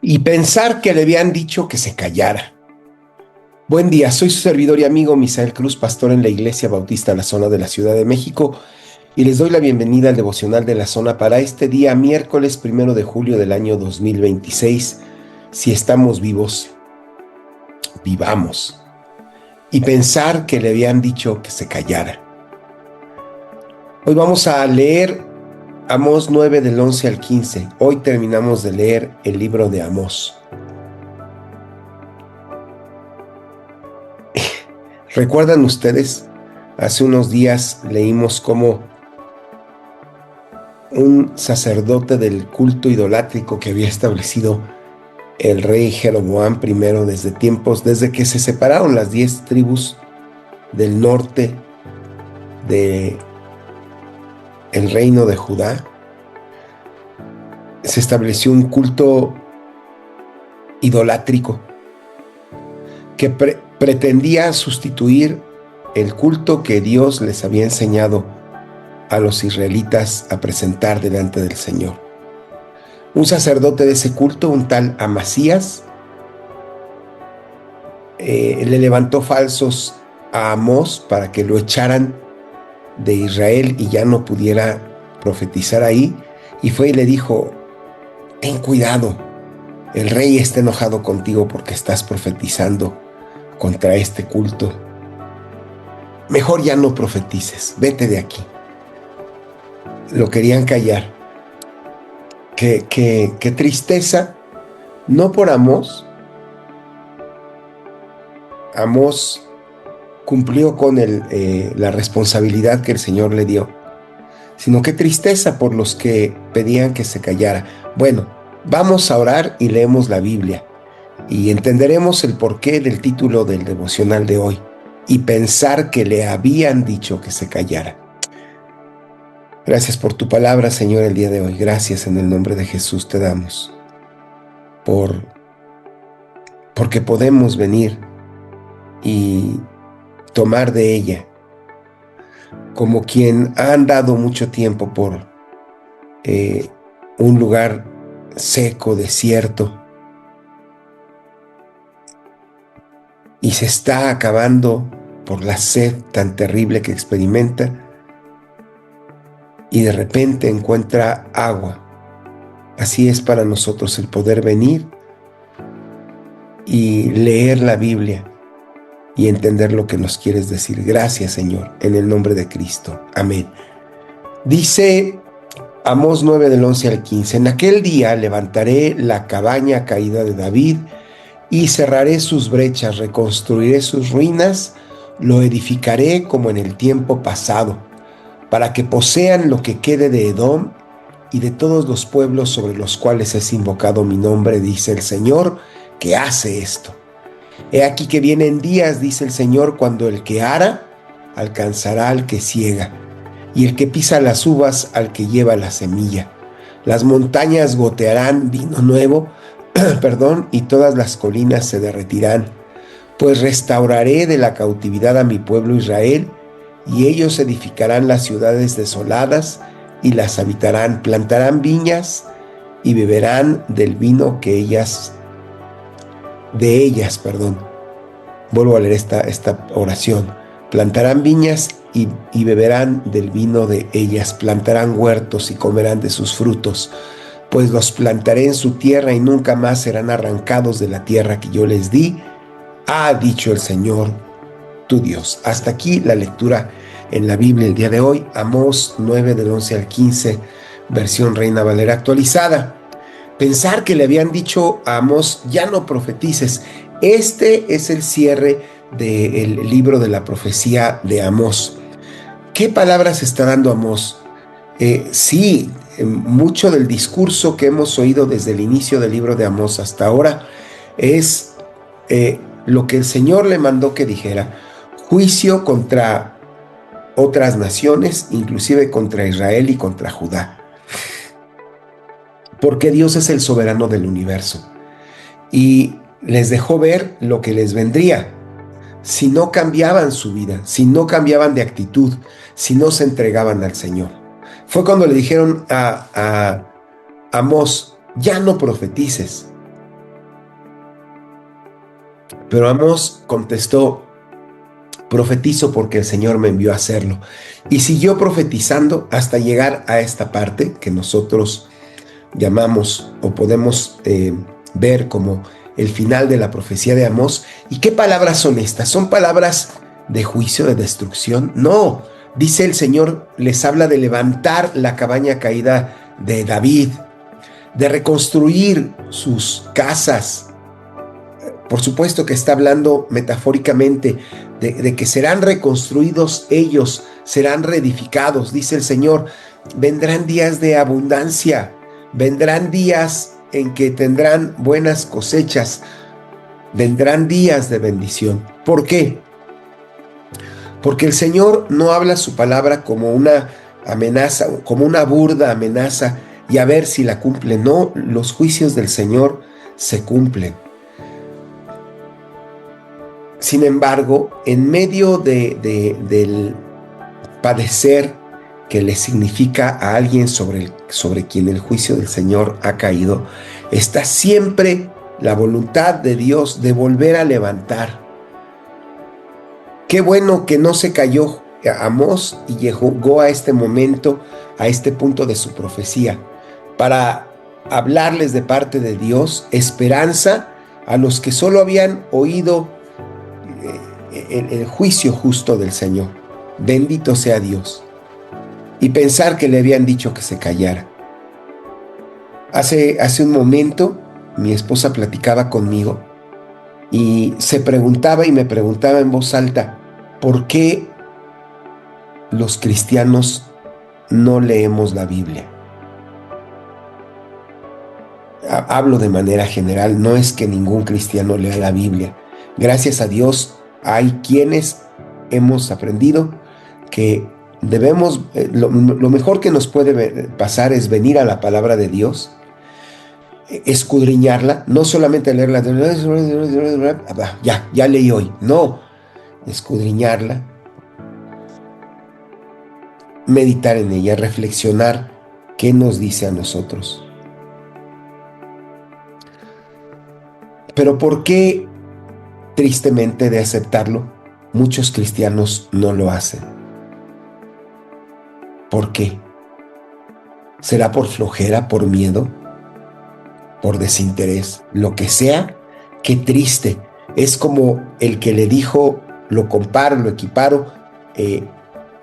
y pensar que le habían dicho que se callara. Buen día, soy su servidor y amigo Misael Cruz, pastor en la Iglesia Bautista La Zona de la Ciudad de México, y les doy la bienvenida al devocional de La Zona para este día, miércoles 1 de julio del año 2026. Si estamos vivos, vivamos. Y pensar que le habían dicho que se callara. Hoy vamos a leer Amós 9 del 11 al 15. Hoy terminamos de leer el libro de Amós. ¿Recuerdan ustedes? Hace unos días leímos cómo un sacerdote del culto idolátrico que había establecido el rey Jeroboam I desde que se separaron las 10 tribus del norte del reino de Judá, se estableció un culto idolátrico que pretendía sustituir el culto que Dios les había enseñado a los israelitas a presentar delante del Señor. Un sacerdote de ese culto, un tal Amasías, le levantó falsos a Amós para que lo echaran de Israel y ya no pudiera profetizar ahí, y fue y le dijo: ten cuidado, el rey está enojado contigo porque estás profetizando contra este culto. Mejor ya no profetices, vete de aquí. Lo querían callar. Qué tristeza, no por Amós. Amós cumplió con la responsabilidad que el Señor le dio, sino qué tristeza por los que pedían que se callara. Bueno, vamos a orar y leemos la Biblia y entenderemos el porqué del título del devocional de hoy: y pensar que le habían dicho que se callara. Gracias por tu palabra, Señor, el día de hoy. Gracias, en el nombre de Jesús te damos porque podemos venir y tomar de ella, como quien ha andado mucho tiempo por un lugar seco, desierto, y se está acabando por la sed tan terrible que experimenta, y de repente encuentra agua. Así es para nosotros el poder venir y leer la Biblia y entender lo que nos quieres decir. Gracias, Señor, en el nombre de Cristo. Amén. Dice Amós 9 del 11 al 15: en aquel día levantaré la cabaña caída de David y cerraré sus brechas, reconstruiré sus ruinas, lo edificaré como en el tiempo pasado, para que posean lo que quede de Edom y de todos los pueblos sobre los cuales es invocado mi nombre, dice el Señor, que hace esto. He aquí que vienen días, dice el Señor, cuando el que ara alcanzará al que siega, y el que pisa las uvas al que lleva la semilla. Las montañas gotearán vino nuevo, y todas las colinas se derretirán, pues restauraré de la cautividad a mi pueblo Israel, y ellos edificarán las ciudades desoladas y las habitarán, plantarán viñas y beberán del vino de ellas. Vuelvo a leer esta oración. Plantarán viñas y beberán del vino de ellas, plantarán huertos y comerán de sus frutos, pues los plantaré en su tierra y nunca más serán arrancados de la tierra que yo les di, ha dicho el Señor tu Dios. Hasta aquí la lectura en la Biblia el día de hoy, Amós 9 del 11 al 15, versión Reina Valera actualizada. Pensar que le habían dicho a Amós: ya no profetices. Este es el cierre del libro de la profecía de Amós. ¿Qué palabras está dando Amós? Mucho del discurso que hemos oído desde el inicio del libro de Amós hasta ahora es lo que el Señor le mandó que dijera: juicio contra otras naciones, inclusive contra Israel y contra Judá, porque Dios es el soberano del universo, y les dejó ver lo que les vendría si no cambiaban su vida, si no cambiaban de actitud, si no se entregaban al Señor. Fue cuando le dijeron a Amós: ya no profetices. Pero Amós contestó: profetizo porque el Señor me envió a hacerlo. Y siguió profetizando hasta llegar a esta parte que nosotros llamamos o podemos ver como el final de la profecía de Amós. ¿Y qué palabras son estas? ¿Son palabras de juicio, de destrucción? No, dice el Señor, les habla de levantar la cabaña caída de David, de reconstruir sus casas. Por supuesto que está hablando metafóricamente de que serán reconstruidos ellos, serán reedificados. Dice el Señor, vendrán días de abundancia, vendrán días en que tendrán buenas cosechas, vendrán días de bendición. ¿Por qué? Porque el Señor no habla su palabra como una amenaza, como una burda amenaza y a ver si la cumple. No, los juicios del Señor se cumplen. Sin embargo, en medio del padecer que le significa a alguien sobre quien el juicio del Señor ha caído, está siempre la voluntad de Dios de volver a levantar. Qué bueno que no se cayó Amós y llegó a este momento, a este punto de su profecía, para hablarles de parte de Dios esperanza a los que solo habían oído el juicio justo del Señor. Bendito sea Dios. Y pensar que le habían dicho que se callara. Hace un momento mi esposa platicaba conmigo y se preguntaba y me preguntaba en voz alta, ¿por qué los cristianos no leemos la Biblia? Hablo de manera general, no es que ningún cristiano lea la Biblia. Gracias a Dios hay quienes hemos aprendido que debemos, lo mejor que nos puede pasar es venir a la palabra de Dios, escudriñarla, no solamente leerla, ya leí hoy, no, escudriñarla, meditar en ella, reflexionar qué nos dice a nosotros. Pero ¿por qué, tristemente de aceptarlo, muchos cristianos no lo hacen? ¿Por qué? ¿Será por flojera, por miedo, por desinterés? Lo que sea, qué triste. Es como el que le dijo, lo comparo, lo equiparo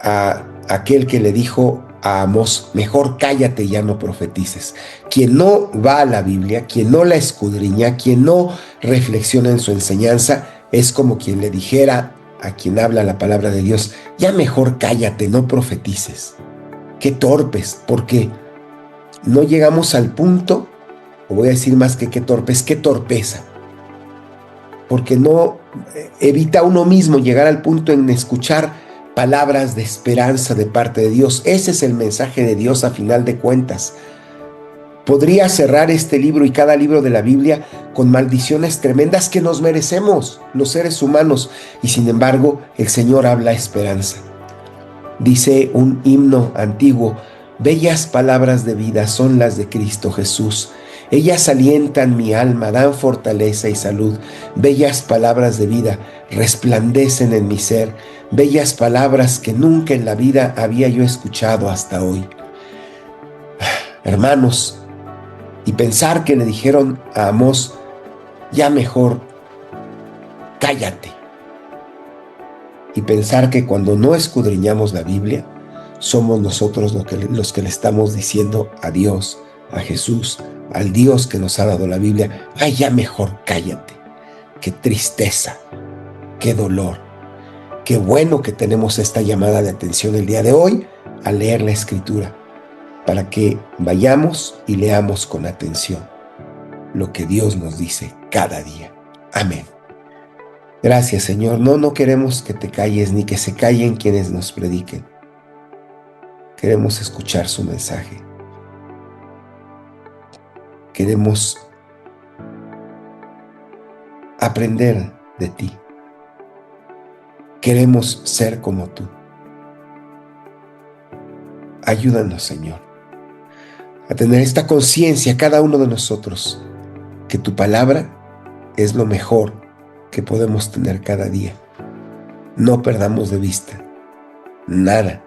a aquel que le dijo a Amós, mejor cállate y ya no profetices. Quien no va a la Biblia, quien no la escudriña, quien no reflexiona en su enseñanza, es como quien le dijera a quien habla la palabra de Dios, ya mejor cállate, no profetices. Qué torpes, porque no llegamos al punto, o voy a decir más que qué torpes, qué torpeza, porque no evita uno mismo llegar al punto en escuchar palabras de esperanza de parte de Dios. Ese es el mensaje de Dios a final de cuentas. Podría cerrar este libro y cada libro de la Biblia con maldiciones tremendas que nos merecemos los seres humanos, y sin embargo el Señor habla esperanza. Dice un himno antiguo, bellas palabras de vida son las de Cristo Jesús. Ellas alientan mi alma, dan fortaleza y salud. Bellas palabras de vida resplandecen en mi ser. Bellas palabras que nunca en la vida había yo escuchado hasta hoy. Hermanos, y pensar que le dijeron a Amós, ya mejor cállate. Y pensar que cuando no escudriñamos la Biblia, somos nosotros los que le estamos diciendo a Dios, a Jesús, al Dios que nos ha dado la Biblia, ay, ya mejor cállate. Qué tristeza, qué dolor. Qué bueno que tenemos esta llamada de atención el día de hoy a leer la Escritura, para que vayamos y leamos con atención lo que Dios nos dice cada día. Amén. Gracias, Señor. No queremos que te calles ni que se callen quienes nos prediquen. Queremos escuchar su mensaje. Queremos aprender de ti. Queremos ser como tú. Ayúdanos, Señor, a tener esta conciencia cada uno de nosotros, que tu palabra es lo mejor que podemos tener cada día. No perdamos de vista nada,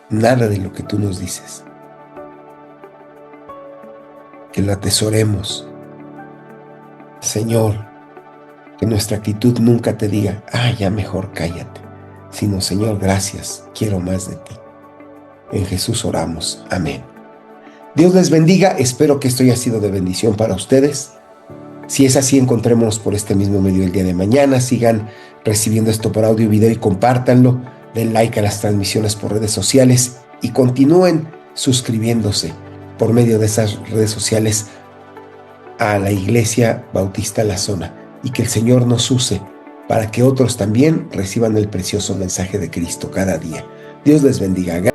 nada de lo que tú nos dices. Que lo atesoremos. Señor, que nuestra actitud nunca te diga, ya mejor cállate, sino, Señor, gracias, quiero más de ti. En Jesús oramos. Amén. Dios les bendiga. Espero que esto haya sido de bendición para ustedes. Si es así, encontrémonos por este mismo medio el día de mañana. Sigan recibiendo esto por audio y video y compártanlo. Den like a las transmisiones por redes sociales y continúen suscribiéndose por medio de esas redes sociales a la Iglesia Bautista La Zona, y que el Señor nos use para que otros también reciban el precioso mensaje de Cristo cada día. Dios les bendiga.